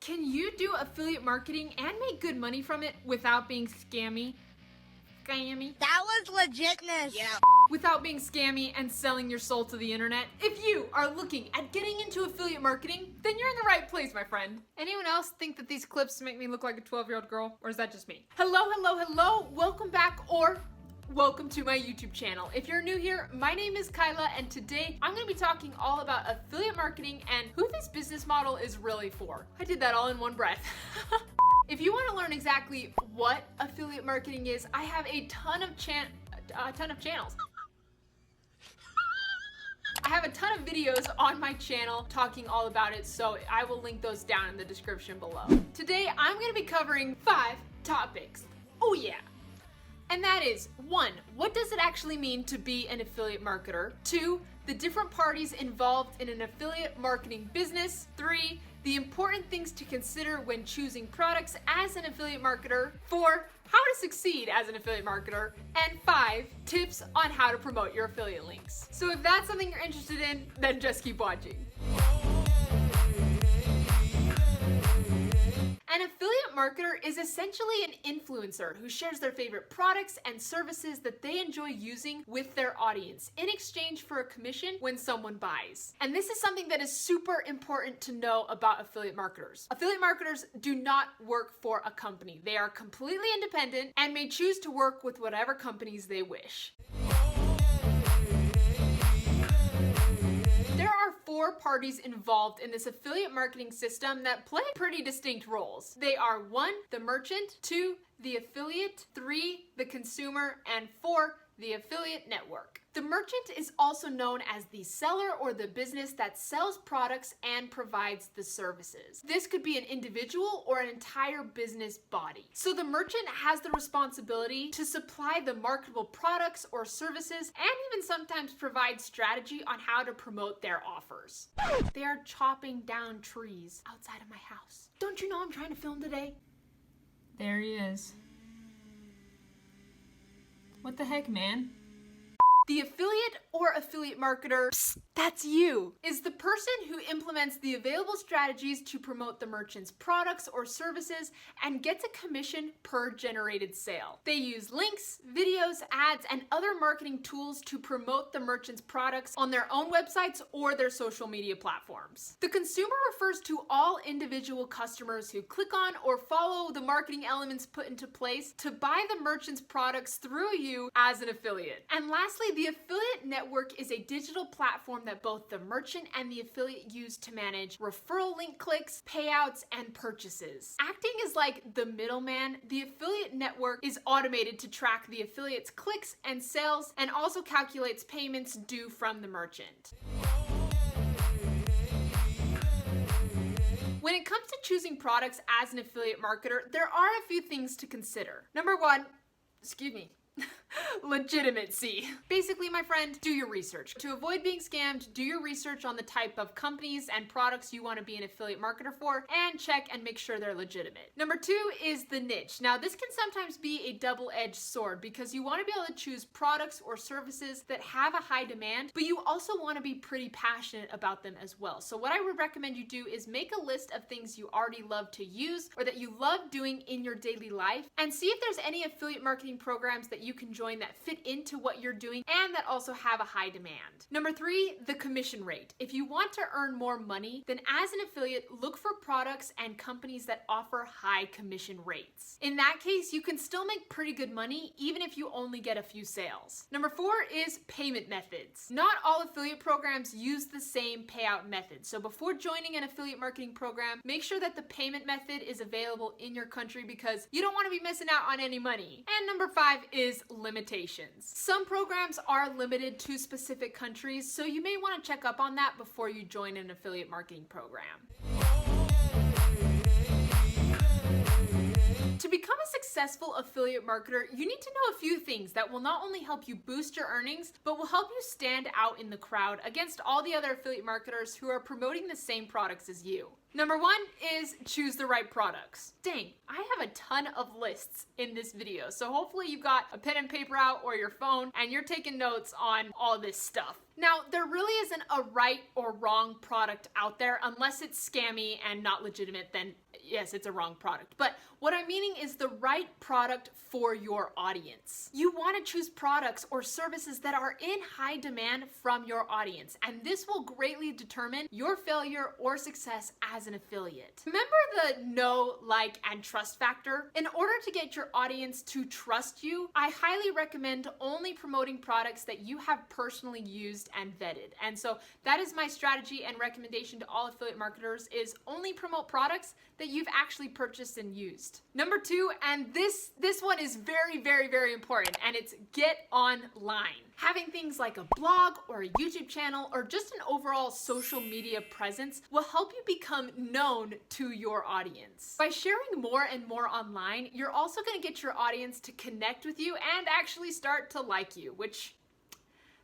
Can you do affiliate marketing and make good money from it without being scammy? That was legitness. Yeah. Without being scammy and selling your soul to the internet? If you are looking at getting into affiliate marketing, then you're in the right place, my friend. Anyone else think that these clips make me look like a 12-year-old girl? Or is that just me? Hello. Welcome back, or welcome to my YouTube channel. If you're new here, my name is Kyla, and today I'm gonna be talking all about affiliate marketing and who this business model is really for. I did that all in one breath. If you want to learn exactly what affiliate marketing is, I have a ton of channels. I have a ton of videos on my channel talking all about it, so I will link those down in the description below. Today, I'm going to be covering 5 topics. Oh yeah. And that is 1, what does it actually mean to be an affiliate marketer? 2, the different parties involved in an affiliate marketing business. 3, the important things to consider when choosing products as an affiliate marketer. 4, how to succeed as an affiliate marketer. And 5, tips on how to promote your affiliate links. So if that's something you're interested in, then just keep watching. An affiliate marketer is essentially an influencer who shares their favorite products and services that they enjoy using with their audience in exchange for a commission when someone buys. And this is something that is super important to know about affiliate marketers. Affiliate marketers do not work for a company. They are completely independent and may choose to work with whatever companies they wish. There are 4 parties involved in this affiliate marketing system that play pretty distinct roles. They are 1, the merchant, 2, the affiliate, 3, the consumer, and 4, the affiliate network. The merchant is also known as the seller or the business that sells products and provides the services. This could be an individual or an entire business body. So the merchant has the responsibility to supply the marketable products or services and even sometimes provide strategy on how to promote their offers. They are chopping down trees outside of my house. Don't you know I'm trying to film today? There he is. What the heck, man? The affiliate or affiliate marketer, psst, that's you, is the person who implements the available strategies to promote the merchant's products or services and gets a commission per generated sale. They use links, videos, ads, and other marketing tools to promote the merchant's products on their own websites or their social media platforms. The consumer refers to all individual customers who click on or follow the marketing elements put into place to buy the merchant's products through you as an affiliate. And lastly, the affiliate network is a digital platform that both the merchant and the affiliate use to manage referral link clicks, payouts, and purchases. Acting as like the middleman, the affiliate network is automated to track the affiliate's clicks and sales and also calculates payments due from the merchant. When it comes to choosing products as an affiliate marketer, there are a few things to consider. Number 1, legitimacy. Basically, my friend, do your research. To avoid being scammed, do your research on the type of companies and products you want to be an affiliate marketer for, and check and make sure they're legitimate. Number 2 is the niche. Now, this can sometimes be a double-edged sword because you want to be able to choose products or services that have a high demand, but you also want to be pretty passionate about them as well. So what I would recommend you do is make a list of things you already love to use or that you love doing in your daily life, and see if there's any affiliate marketing programs that you can join that fit into what you're doing and that also have a high demand. Number 3, the commission rate. If you want to earn more money, then as an affiliate, look for products and companies that offer high commission rates. In that case, you can still make pretty good money even if you only get a few sales. Number 4 is payment methods. Not all affiliate programs use the same payout method. So before joining an affiliate marketing program, make sure that the payment method is available in your country because you don't want to be missing out on any money. And number 5 is limitations. Some programs are limited to specific countries, so you may want to check up on that before you join an affiliate marketing program. To become a successful affiliate marketer, you need to know a few things that will not only help you boost your earnings, but will help you stand out in the crowd against all the other affiliate marketers who are promoting the same products as you. Number 1 is choose the right products. Dang, I have a ton of lists in this video, so hopefully you've got a pen and paper out or your phone and you're taking notes on all this stuff. Now, there really isn't a right or wrong product out there unless it's scammy and not legitimate, then yes, it's a wrong product, but what I'm meaning is the right product for your audience. You want to choose products or services that are in high demand from your audience, and this will greatly determine your failure or success as an affiliate. Remember the know, like, and trust factor? In order to get your audience to trust you, I highly recommend only promoting products that you have personally used and vetted. And so that is my strategy and recommendation to all affiliate marketers, is only promote products that you've actually purchased and used. Number 2, and this one is very, very, very important, and it's get online. Having things like a blog or a YouTube channel or just an overall social media presence will help you become known to your audience. By sharing more and more online, you're also going to get your audience to connect with you and actually start to like you, which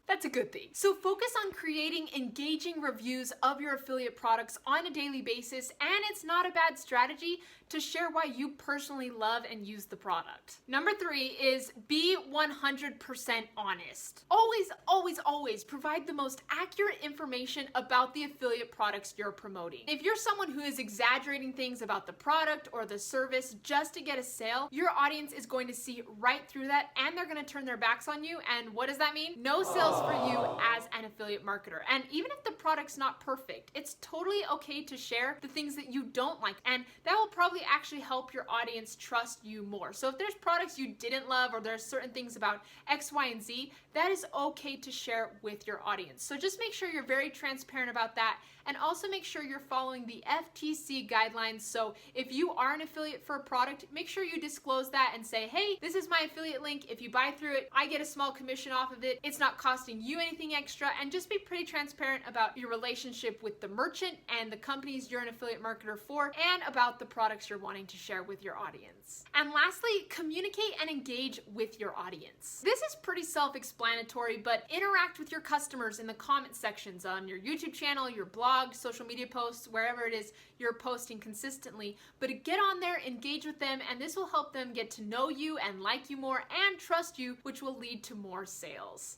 that's a good thing. So focus on creating engaging reviews of your affiliate products on a daily basis, and it's not a bad strategy to share why you personally love and use the product. Number 3 is be 100% honest. Always, always, always provide the most accurate information about the affiliate products you're promoting. If you're someone who is exaggerating things about the product or the service just to get a sale, your audience is going to see right through that, and they're going to turn their backs on you. And what does that mean? No sales for you as an affiliate marketer. And even if the product's not perfect, it's totally okay to share the things that you don't like, and that will probably actually help your audience trust you more. So if there's products you didn't love, or there's certain things about X, Y, and Z, that is okay to share with your audience. So just make sure you're very transparent about that, and also make sure you're following the FTC guidelines. So if you are an affiliate for a product, make sure you disclose that and say, hey, this is my affiliate link. If you buy through it, I get a small commission off of it. It's not costing you anything extra, and just be pretty transparent about your relationship with the merchant and the companies you're an affiliate marketer for, and about the products you're wanting to share with your audience. And lastly, communicate and engage with your audience. This is pretty self-explanatory, but interact with your customers in the comment sections on your YouTube channel, your blog, social media posts, wherever it is you're posting consistently. But get on there, engage with them, and this will help them get to know you and like you more and trust you, which will lead to more sales.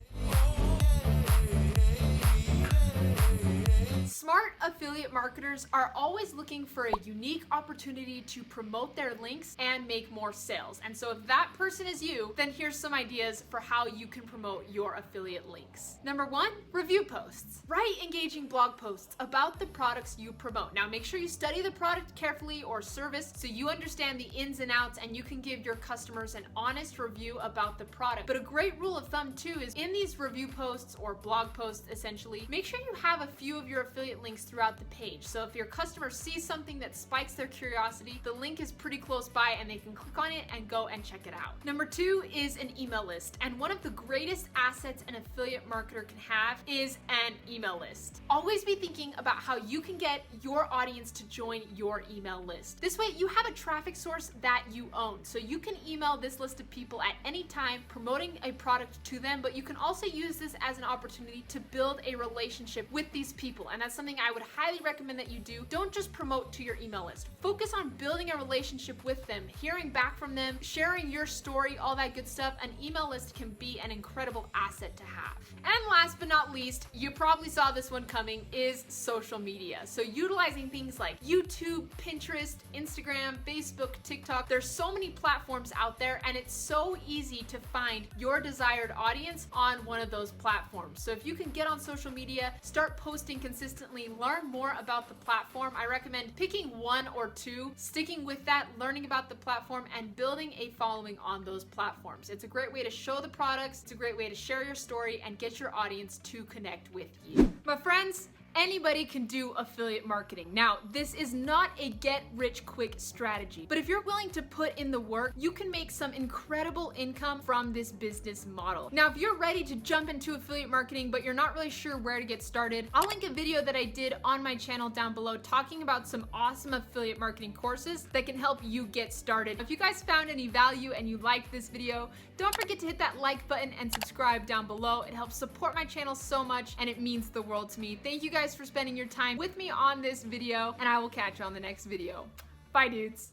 Smart affiliate marketers are always looking for a unique opportunity to promote their links and make more sales. And so if that person is you, then here's some ideas for how you can promote your affiliate links. Number 1, review posts. Write engaging blog posts about the products you promote. Now make sure you study the product carefully or service so you understand the ins and outs, and you can give your customers an honest review about the product. But a great rule of thumb too is in these review posts or blog posts, essentially, make sure you have a few of your affiliate links throughout the page. So if your customer sees something that spikes their curiosity, the link is pretty close by and they can click on it and go and check it out. Number 2 is an email list. And one of the greatest assets an affiliate marketer can have is an email list. Always be thinking about how you can get your audience to join your email list. This way you have a traffic source that you own. So you can email this list of people at any time promoting a product to them, but you can also use this as an opportunity to build a relationship with these people. And that's something I would highly recommend that you do. Don't just promote to your email list. Focus on building a relationship with them, hearing back from them, sharing your story, all that good stuff. An email list can be an incredible asset to have. And last but not least, you probably saw this one coming, is social media. So utilizing things like YouTube, Pinterest, Instagram, Facebook, TikTok. There's so many platforms out there, and it's so easy to find your desired audience on one of those platforms. So if you can get on social media, start posting consistently, learn more about the platform. I recommend picking 1 or 2, sticking with that, learning about the platform, and building a following on those platforms. It's a great way to show the products, it's a great way to share your story and get your audience to connect with you. My friends, anybody can do affiliate marketing. Now, this is not a get-rich-quick strategy, but if you're willing to put in the work, you can make some incredible income from this business model. Now, if you're ready to jump into affiliate marketing, but you're not really sure where to get started, I'll link a video that I did on my channel down below talking about some awesome affiliate marketing courses that can help you get started. If you guys found any value and you liked this video, don't forget to hit that like button and subscribe down below. It helps support my channel so much, and it means the world to me. Thank you guys for spending your time with me on this video, and I will catch you on the next video. Bye, dudes.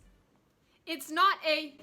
It's not a